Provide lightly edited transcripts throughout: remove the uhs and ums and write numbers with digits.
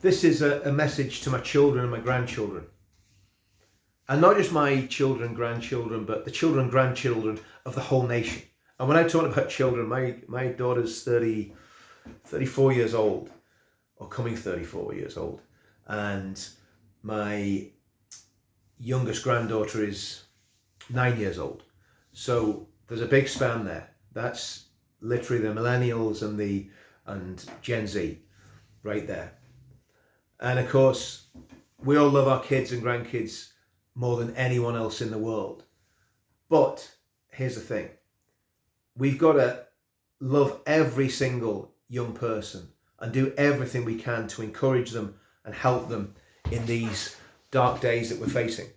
This is a message to my children and my grandchildren. And not just my children and grandchildren, but the children and grandchildren of the whole nation. And when I talk about children, my daughter's 34 years old, or coming 34 years old. And my youngest granddaughter is 9 years old. So there's a big span there. That's literally the Millenials and Gen Z right there. And of course, we all love our kids and grandkids more than anyone else in the world. But here's the thing. We've got to love every single young person and do everything we can to encourage them and help them in these dark days that we're facing.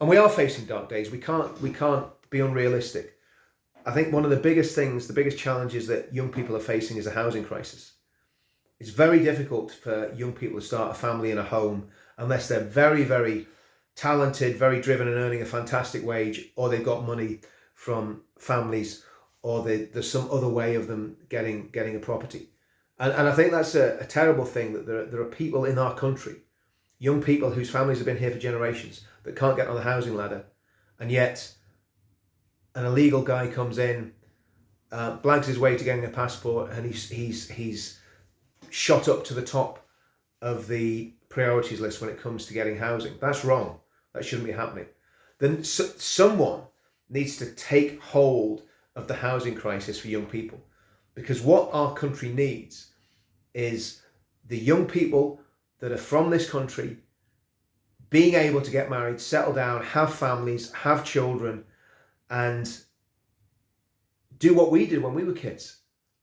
And we are facing dark days. We can't be unrealistic. I think one of the biggest things, the biggest challenges that young people are facing is a housing crisis. It's very difficult for young people to start a family in a home unless they're very, very talented, very driven and earning a fantastic wage, or they've got money from families, or there's some other way of them getting a property. And I think that's a terrible thing, that there are people in our country, young people whose families have been here for generations, that can't get on the housing ladder, and yet an illegal guy comes in, blags his way to getting a passport, and he's shot up to the top of the priorities list when it comes to getting housing. That's wrong. That shouldn't be happening. Then someone needs to take hold of the housing crisis for young people, because what our country needs is the young people that are from this country being able to get married, settle down, have families, have children, and do what we did when we were kids.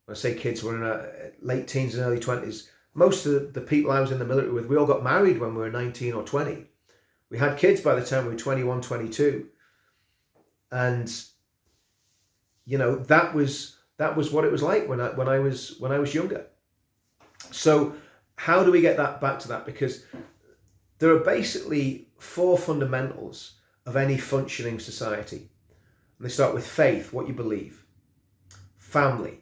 When I say kids, we're in our late teens and early 20s. Most of the people I was in the military with, we all got married when we were 19 or 20. We had kids by the time we were 21, 22. And, you know, that was what it was like when I was younger. So how do we get that back to that? Because there are basically 4 fundamentals of any functioning society. And they start with faith, what you believe; family,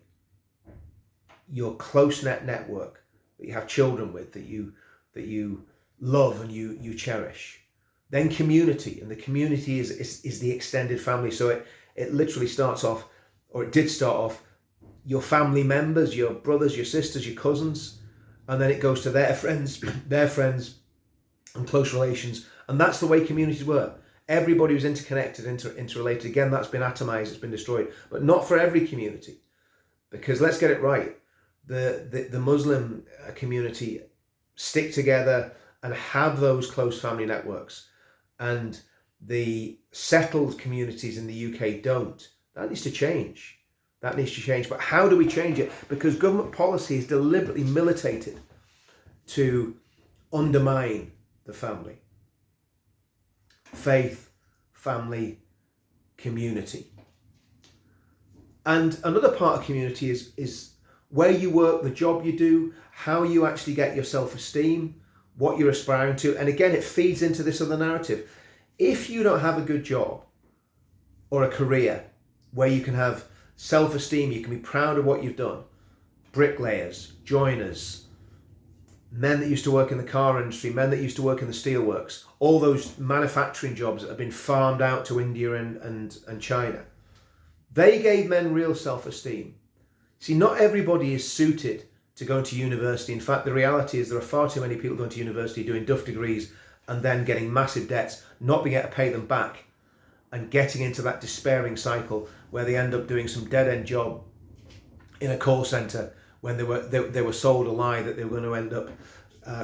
your close-knit network that you have children with, that you love and you cherish. Then community, and the community is the extended family. So it literally starts off, or it did start off, your family members, your brothers, your sisters, your cousins, and then it goes to their friends, and close relations. And that's the way communities were. Everybody was interconnected, interrelated. Again, that's been atomized, it's been destroyed, but not for every community. Because let's get it right, the Muslim community stick together and have those close family networks, and the settled communities in the UK don't. That needs to change. That needs to change. But how do we change it? Because government policy is deliberately militated to undermine the family. Faith, family, community. And another part of community is where you work, the job you do, how you actually get your self-esteem, what you're aspiring to. And again, it feeds into this other narrative. If you don't have a good job or a career where you can have self-esteem, you can be proud of what you've done, bricklayers, joiners, men that used to work in the car industry, men that used to work in the steelworks, all those manufacturing jobs that have been farmed out to India and China, they gave men real self-esteem. See, not everybody is suited to going to university. In fact, the reality is there are far too many people going to university doing duff degrees and then getting massive debts, not being able to pay them back, and getting into that despairing cycle where they end up doing some dead-end job in a call centre when they were sold a lie that they were going to end up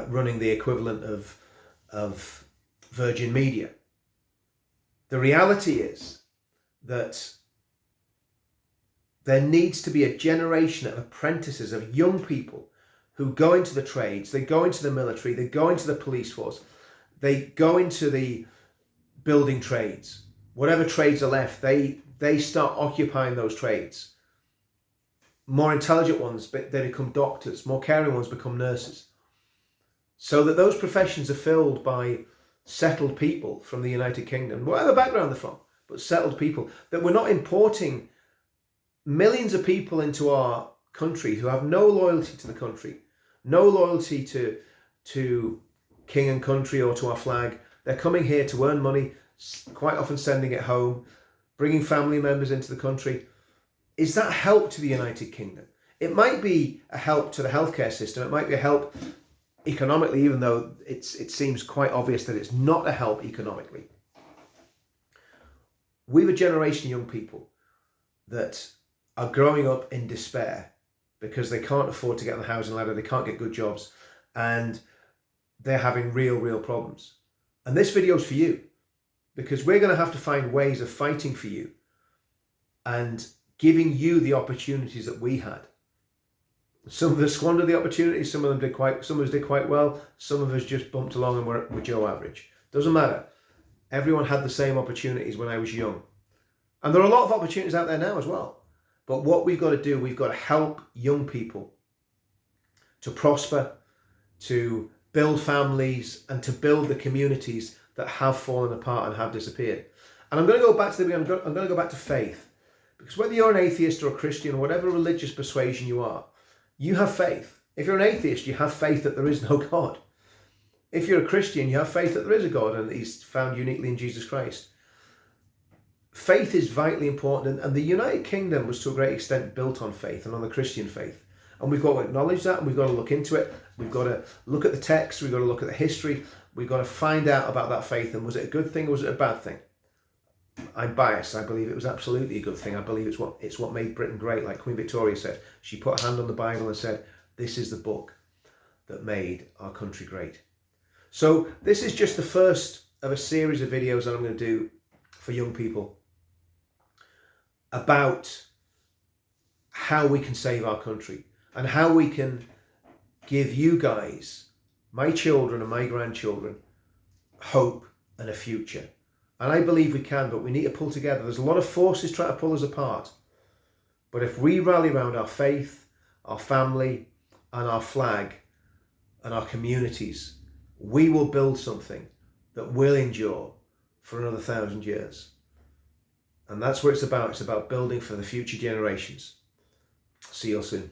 running the equivalent of Virgin Media. The reality is that there needs to be a generation of apprentices, of young people who go into the trades, they go into the military, they go into the police force, they go into the building trades. Whatever trades are left, they start occupying those trades. More intelligent ones, they become doctors. More caring ones become nurses. So that those professions are filled by settled people from the United Kingdom, whatever background they're from, but settled people. That we're not importing millions of people into our country who have no loyalty to the country, no loyalty to to king and country or to our flag. They're coming here to earn money, quite often sending it home, bringing family members into the country. Is that help to the United Kingdom? It might be a help to the healthcare system. It might be a help economically, even though it seems quite obvious that it's not a help economically. We have a generation of young people that are growing up in despair because they can't afford to get on the housing ladder, they can't get good jobs, and they're having real problems. And this video is for you, because we're going to have to find ways of fighting for you and giving you the opportunities that we had. Some of us squandered the opportunities, some of us did quite well, some of us just bumped along and were Joe average. Doesn't matter. Everyone had the same opportunities when I was young. And there are a lot of opportunities out there now as well. But what we've got to do, we've got to help young people to prosper, to build families, and to build the communities that have fallen apart and have disappeared. And I'm going to go back to the beginning. I'm going to go back to faith. Because whether you're an atheist or a Christian or whatever religious persuasion you are, you have faith. If you're an atheist, you have faith that there is no God. If you're a Christian, you have faith that there is a God and that he's found uniquely in Jesus Christ. Faith is vitally important, and the United Kingdom was to a great extent built on faith and on the Christian faith. And we've got to acknowledge that, and we've got to look into it. We've got to look at the text, we've got to look at the history, we've got to find out about that faith, and was it a good thing or was it a bad thing? I'm biased. I believe it was absolutely a good thing. I believe it's what made Britain great. Like Queen Victoria said, she put her hand on the Bible and said, this is the book that made our country great. So this is just the first of a series of videos that I'm going to do for young people about how we can save our country and how we can give you guys, my children and my grandchildren, hope and a future. And I believe we can, but we need to pull together. There's a lot of forces trying to pull us apart. But if we rally around our faith, our family, and our flag, and our communities, we will build something that will endure for another 1,000 years. And that's what it's about. It's about building for the future generations. See you soon.